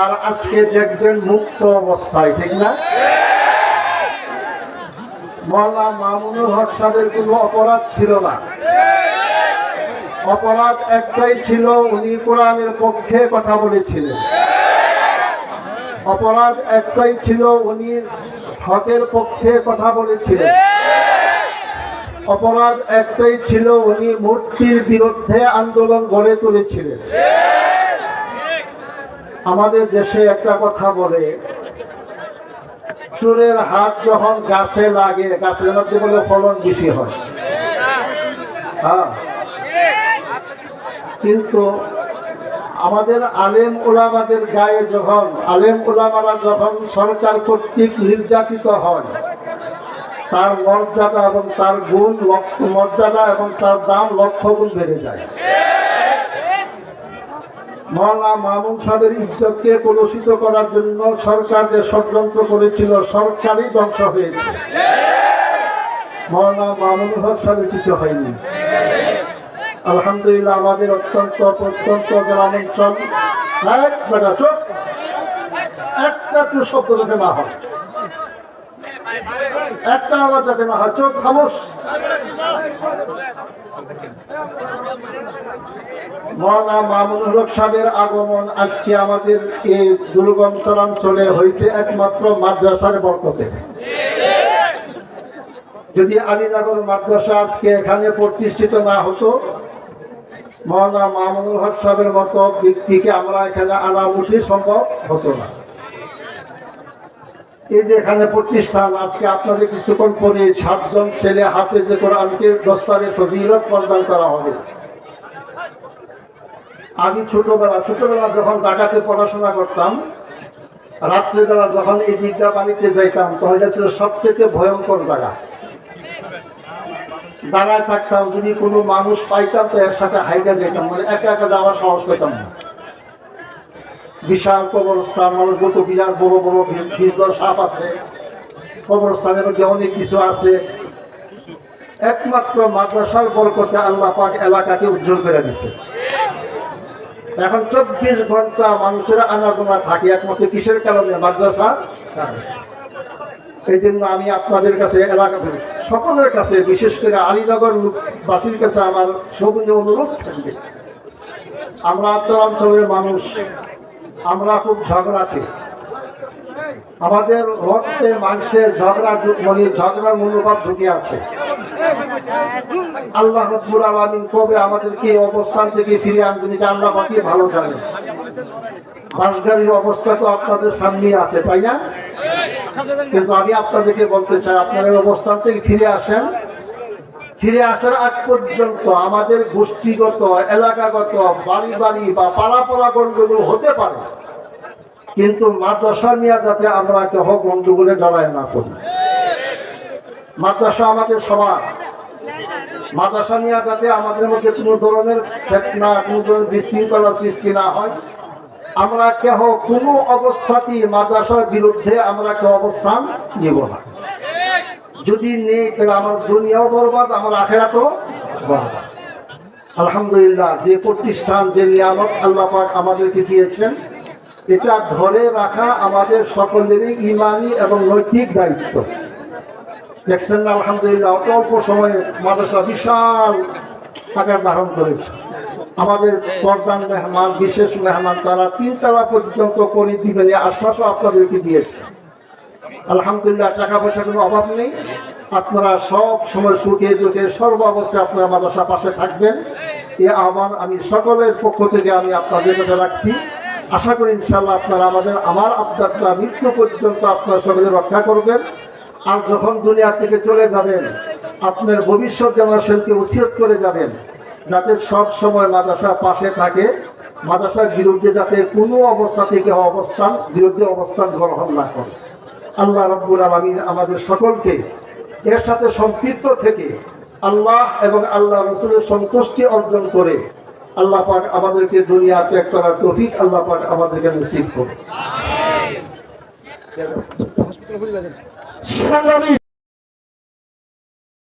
আর আজকে দেখবেন মুক্ত অবস্থায়, ঠিক না? মাওলানা মামুনুল হক সাহেবের কোনো অপরাধ ছিল না। অপরাধ একটাই ছিল, উনি কোরআনের পক্ষে কথা বলেছিলেন। অপরাধ একটাই ছিল, উনি হকের পক্ষে কথা বলেছিলেন। অপরাধ একটাই ছিল, উনি মূর্তির বিরুদ্ধে আন্দোলন গড়ে তুলেছিলেন। আমাদের দেশে একটা কথা বলে, চোরের হাত যখন গাছে লাগে, গাছের মধ্যে বলে ফলন বেশি হয়। কিন্তু আমাদের আলেম ওলামাদের গায়ে যখন আলেম ওলামারা যখন সরকার কর্তৃক নির্যাতিত হয়, তার মর্যাদা এবং তার গুণ মর্যাদা এবং তার দাম লক্ষ গুণ বেড়ে যায়। মাওলানা মামুন সাহেবের ইজ্জতকে কলুষিত করার জন্য সরকার যে ষড়যন্ত্র করেছিল, সরকারই ধ্বংস হয়েছে। মাওলানা মামুন হক সাহেবের কিছু হয়নি। আলহামদুলিল্লাহ, আমাদের অত্যন্ত প্রত্যন্ত গ্রামাঞ্চল একটা শব্দ যাতে না হয়, একটা আওয়াজ যাতে না হয়, চোখ খামোশ। মাওলানা মামুনুল হক সাহেবের আগমন আজকে আমাদের এই দুর্গম চরাঞ্চলে হয়েছে একমাত্র মাদ্রাসার বরকতে। যদি আলীনগর মাদ্রাসা আজকে এখানে প্রতিষ্ঠিত না হতো, মাওলানা মামুনুল হক সাহেবের মতো ব্যক্তিকে আমরা এখানে আনা মুঠি সম্ভব হতো না। এই যে এখানে প্রতিষ্ঠান, আজকে আপনাদের কিছুক্ষণ পরে 7 জন ছেলে হাতে যে কোরআনকে দস্তারে ফজিলত প্রদান করা হবে। আমি ছোটবেলা যখন ঢাকাতে পড়াশোনা করতাম, রাত্রিবেলা যখন এই দিকটা বাড়িতে যাইতাম, তখন এটা ছিল সবথেকে ভয়ঙ্কর জায়গা। দাঁড়ায় থাকতাম, যদি কোনো মানুষ পাইতাম তো এর সাথে হাইটা যেতাম, মানে একা একা যাওয়ার সাহস পেতাম না। বিশাল কবরস্থান, মানুষ কত বিরাট বড় বড় দীর্ঘ সাপ আছে কবরস্থানের মধ্যে, অনেক কিছু আছে। একমাত্র মাদ্রাসার বরকতে আল্লাহ পাক এলাকাকে উজ্জ্বল করে দিচ্ছে। এখন 24 ঘন্টা মানুষের আনাগোনা থাকে, একমাত্র কিসের কারণে? মাদ্রাসা। এই জন্য আমি আপনাদের কাছে, এলাকা সকলের কাছে, বিশেষ করে আলীনগর বাসীর কাছে আমার সবুজ অনুরোধ থাকবে, আমরা অঞ্চলের মানুষ, আমরা খুব ঝগড়াটে। আমাদের রক্তে মাংসে ঝগড়ার মনোভাব ঢুকে আছে। আল্লাহ রাব্বুল আলামিন কবে আমাদেরকে এই অবস্থান থেকে ফিরে আনবেন, এটা আল্লাহ পাকই ভালো জানেন। বাসগাড়ির অবস্থা তো আপনাদের সামনেই আছে, তাই না? কিন্তু আমি আপনাদেরকে বলতে চাই, আপনারা এই অবস্থান থেকে ফিরে আসেন। ফিরে আসার আগ পর্যন্ত আমাদের গোষ্ঠীগত, এলাকাগত, বাড়ি বাড়ি বা পাড়া গন্ডগোল হতে পারে, কিন্তু মাদ্রাসা নিয়ে যাতে আমরা কেহ গন্ডগোলে জড়ায় না করি। মাদ্রাসা আমাদের সবার। মাদ্রাসা নিয়ে যাতে আমাদের মধ্যে কোনো ধরনের ফিতনা, কোনো ধরনের বিশৃঙ্খলা সৃষ্টি না হয়, আমরা কেহ কোনো অবস্থাতেই মাদ্রাসার বিরুদ্ধে আমরা কেউ অবস্থান নেব না। যদি নেই তাহলে আমার দুনিয়াও বরবাদ, আমার আখিরাতও বরবাদ। আলহামদুলিল্লাহ, যে প্রতিষ্ঠান, যে নিয়ামত আল্লাহ পাক আমাদেরকে দিয়েছেন, এটা ধরে রাখা আমাদের সকলেরই ঈমানি এবং নৈতিক দায়িত্ব। দেখছেন না, আলহামদুলিল্লাহ, অল্প সময়ে মাদ্রাসা বিশাল আকার ধারণ করেছে। আমাদের প্রধান মেহমান, বিশেষ মেহমান, তারা 3 তলা পর্যন্ত করে দিবেন আশ্বাসও আপনাদেরকে দিয়েছে। আলহামদুলিল্লাহ, টাকা পয়সা কোনো অভাব নেই। আপনারা সব সময় সুখে দুঃখে সর্ব অবস্থায় আপনারা মাদ্রাসার পাশে থাকবেন, এ আহ্বান আমি সকলের পক্ষ থেকে আমি আপনাদের কাছে রাখছি। আশা করি ইনশাআল্লাহ আপনারা আমার আবদারটা মৃত্যু পর্যন্ত আপনারা সকলে রক্ষা করবেন। আর যখন দুনিয়া থেকে চলে যাবেন, আপনার ভবিষ্যৎ জেনারেশনকে ওসিয়ত করে যাবেন, যাতে সব সময় মাদ্রাসার পাশে থাকে, মাদ্রাসার বিরুদ্ধে যাতে কোনো অবস্থা থেকে বিরুদ্ধে অবস্থান গ্রহণ না করে। আল্লাহ রাব্বুল আলামিন আমাদের সকলকে এর সাথে সম্পৃক্ত থেকে আল্লাহ এবং আল্লাহ রাসূলের সন্তুষ্টি অর্জন করে আল্লাহ পাক আমাদেরকে দুনিয়া ত্যাগ করার তৌফিক আল্লাহ পাক আমাদেরকে নসিব করুন।